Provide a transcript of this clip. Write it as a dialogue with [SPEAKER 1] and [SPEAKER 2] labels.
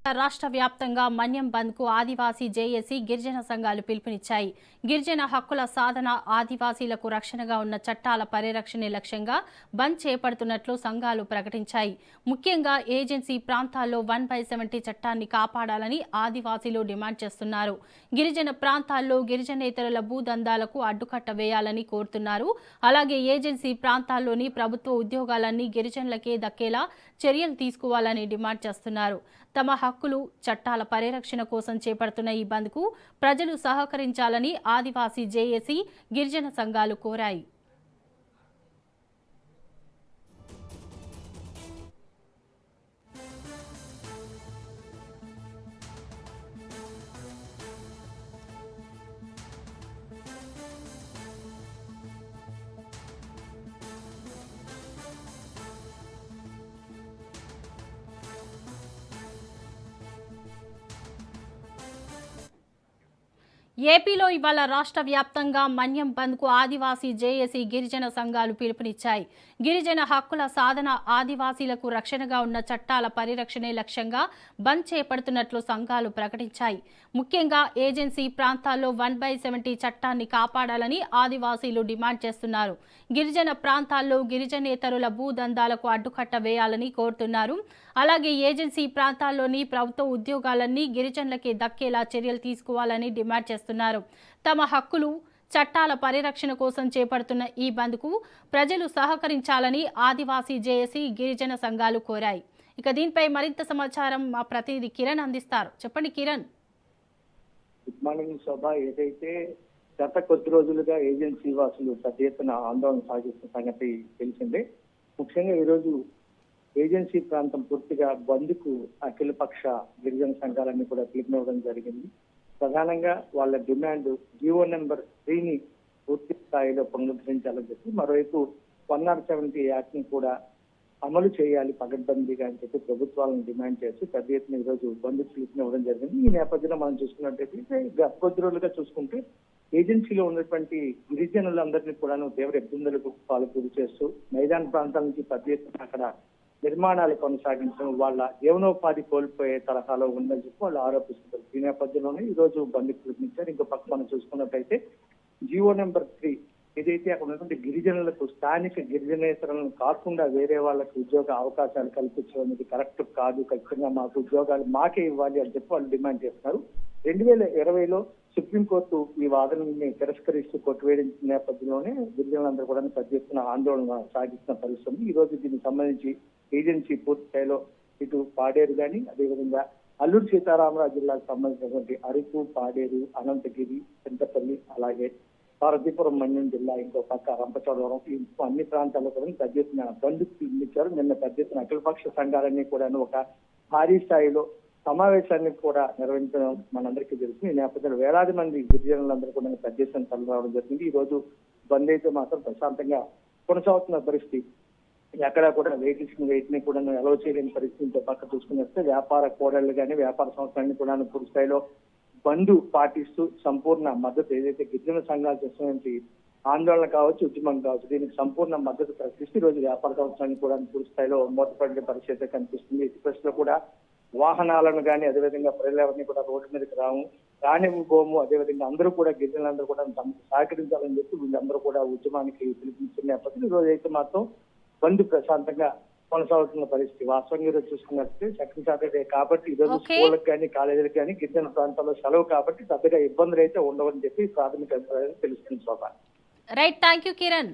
[SPEAKER 1] రాష్ట్ర వ్యాప్తంగా మన్యం బంద్కు ఆదివాసీ జేఏసీ గిరిజన సంఘాలు పిలుపునిచ్చాయి. గిరిజన హక్కుల సాధన, ఆదివాసీలకు రక్షణగా ఉన్న చట్టాల పరిరక్షణే లక్ష్యంగా బంద్ చేపడుతున్నట్లు సంఘాలు ప్రకటించాయి. ముఖ్యంగా ఏజెన్సీ ప్రాంతాల్లో 1/70 చట్టాన్ని కాపాడాలని ఆదివాసీలు డిమాండ్ చేస్తున్నారు. గిరిజన ప్రాంతాల్లో గిరిజనేతరుల భూదందాలకు అడ్డుకట్ట వేయాలని కోరుతున్నారు. అలాగే ఏజెన్సీ ప్రాంతాల్లోని ప్రభుత్వ ఉద్యోగాలన్నీ గిరిజనులకే దక్కేలా చర్యలు తీసుకోవాలని డిమాండ్ చేస్తున్నారు. తమ హక్కులు, చట్టాల పరిరక్షణ కోసం చేపడుతున్న ఈ బంద్కు ప్రజలు సహకరించాలని ఆదివాసీ జేఏసీ, గిరిజన సంఘాలు కోరాయి. ఏపీలో ఇవాళ రాష్ట్ర వ్యాప్తంగా మన్యం బంద్కు ఆదివాసీ జేఏసీ, గిరిజన సంఘాలు పిలుపునిచ్చాయి. గిరిజన హక్కుల సాధన, ఆదివాసీలకు రక్షణగా ఉన్న చట్టాల పరిరక్షణే లక్ష్యంగా బంద్ చేపడుతున్నట్లు సంఘాలు ప్రకటించాయి. ముఖ్యంగా ఏజెన్సీ ప్రాంతాల్లో 1/70 చట్టాన్ని కాపాడాలని ఆదివాసీలు డిమాండ్ చేస్తున్నారు. గిరిజన ప్రాంతాల్లో గిరిజనేతరుల భూదందాలకు అడ్డుకట్ట వేయాలని కోరుతున్నారు. అలాగే ఏజెన్సీ ప్రాంతాల్లోని ప్రభుత్వ ఉద్యోగాలన్నీ గిరిజనులకే దక్కేలా చర్యలు తీసుకోవాలని డిమాండ్ చేస్తున్నారు. తమ హక్కులు, చట్టాల పరిరక్షణ కోసం చేపడుతున్న ఈ బంద్కు ప్రజలు సహకరించాలని ఆదివాసీ జేఏసీ, గిరిజన సంఘాలు కోరాయి. ఇక దీనిపై మరింత సమాచారం మా ప్రతినిధి కిరణ్ అందిస్తారు. చెప్పండి కిరణ్.
[SPEAKER 2] గుడ్ మార్నింగ్ శోభ. ఏదైతే గత కొద్ది రోజులుగా ఏజెన్సీ వాసులు పెద్ద ఎత్తున ఆందోళన సాగిస్తున్న సంగతి తెలిసిందే. ముఖ్యంగా ఈరోజు ఏజెన్సీ ప్రాంతం పూర్తిగా బంద్కు అఖిలపక్ష గిరిజన సంఘాలన్నీ కూడా పిలుపునివ్వడం జరిగింది. ప్రధానంగా వాళ్ళ డిమాండ్ జీవో నెంబర్ 3ని పూర్తి స్థాయిలో పునరుద్ధరించాలని చెప్పి, మరోవైపు 170 యాక్ట్ ని కూడా అమలు చేయాలి పగడ్బందీగా అని చెప్పి ప్రభుత్వాలను డిమాండ్ చేసి పెద్ద ఎత్తున ఈరోజు బంద్కు పిలుపునివ్వడం జరిగింది. ఈ నేపథ్యంలో మనం చూసుకున్నట్టయితే గత కొద్ది రోజులుగా చూసుకుంటే ఏజెన్సీలో ఉన్నటువంటి గిరిజనులందరినీ కూడా తీవ్ర ఇబ్బందులకు పాల్గొని చేస్తూ మైదాన ప్రాంతాల నుంచి పెద్ద ఎత్తున అక్కడ నిర్మాణాలు కొనసాగించడం, వాళ్ళ జీవనోపాధి కోల్పోయే తరహాలో ఉందని చెప్పి వాళ్ళు ఆరోపిస్తున్నారు. ఈ నేపథ్యంలోనే ఈ రోజు బంద్కు పిలుపునిచ్చారు. ఇంకో పక్క మనం చూసుకున్నట్టయితే జీవో నెంబర్ 3 ఏదైతే అక్కడ ఉన్నటువంటి గిరిజనులకు, స్థానిక గిరిజనేతరులను కాకుండా వేరే వాళ్ళకి ఉద్యోగ అవకాశాలు కల్పించడం అనేది కరెక్ట్ కాదు, ఖచ్చితంగా మాకు ఉద్యోగాలు మాకే ఇవ్వాలి అని చెప్పి వాళ్ళు డిమాండ్ చేస్తున్నారు. 2020లో సుప్రీంకోర్టు ఈ వాదనని తిరస్కరిస్తూ కొట్టివేయడం నేపథ్యంలోనే గిరిజనులందరూ కూడా పెద్ద ఎత్తున ఆందోళన సాగిస్తున్న పరిస్థితి. ఈ రోజు దీనికి సంబంధించి ఏజెన్సీ పూర్తి స్థాయిలో ఇటు పాడేరు కానీ, అదేవిధంగా అల్లూరు సీతారామరాజు జిల్లాకు సంబంధించినటువంటి అరకు, పాడేరు, అనంతగిరి, చింతపల్లి, అలాగే పార్వతీపురం, మన్యం జిల్లా, ఇంకో పక్క రంపచోడవరం, అన్ని ప్రాంతాల్లో కూడా పెద్ద ఎత్తున బంద్కు పిలుపునిచ్చారు. నిన్న పెద్ద ఎత్తున అఖిలపక్ష సంఘాలన్నీ కూడా ఒక భారీ స్థాయిలో సమావేశాన్ని కూడా నిర్వహించడం మనందరికీ తెలుసు. ఈ నేపథ్యంలో వేలాది మంది గిరిజనులందరూ కూడా పెద్ద ఎత్తున తరలి రావడం జరిగింది. ఈ రోజు బంద్ అయితే మాత్రం ప్రశాంతంగా కొనసాగుతున్న పరిస్థితి. ఎక్కడా కూడా వెయిట్ని కూడా అలౌ చేయలేని పరిస్థితితో పక్క చూసుకుని వ్యాపార కూడళ్లు కానీ, వ్యాపార సంస్థలన్నీ కూడా పూర్తి స్థాయిలో బంద్ పాటిస్తూ సంపూర్ణ మద్దతు, ఏదైతే గిరిజన సంఘాలు చేస్తున్నటువంటి ఆందోళన కావచ్చు, ఉద్యమం కావచ్చు, దీనికి సంపూర్ణ మద్దతు ప్రకటిస్తూ ఈ రోజు వ్యాపార సంస్థలన్నీ కూడా పూర్తి స్థాయిలో మూతపడే పరిస్థితి కనిపిస్తుంది. ఎక్స్ప్రెస్ లో కూడా వాహనాలను కానీ, అదేవిధంగా ప్రజలెవరిని కూడా రోడ్డు మీదకి రానివ్వబోము, అదేవిధంగా అందరూ కూడా గిరిజనులందరూ కూడా తమకు సహకరించాలని చెప్పి వీళ్ళందరూ కూడా ఉద్యమానికి పిలుపునిచ్చిన నేపథ్యంలో ఈ రోజు అయితే మాత్రం బంద్ ప్రశాంతంగా కొనసాగుతున్న పరిస్థితి. వాస్తవంగా ఈరోజు చూసుకున్నట్లయితే సెకండ్ సాటర్డే కాబట్టి ఈరోజు స్కూళ్ళకి కానీ, కాలేజీలకు కానీ గిరిజన ప్రాంతాల్లో సెలవు కాబట్టి పెద్దగా ఇబ్బందులు అయితే ఉండవని చెప్పి ప్రాథమిక అభిప్రాయం తెలుస్తుంది Shobha.
[SPEAKER 1] Right, thank you Kiran.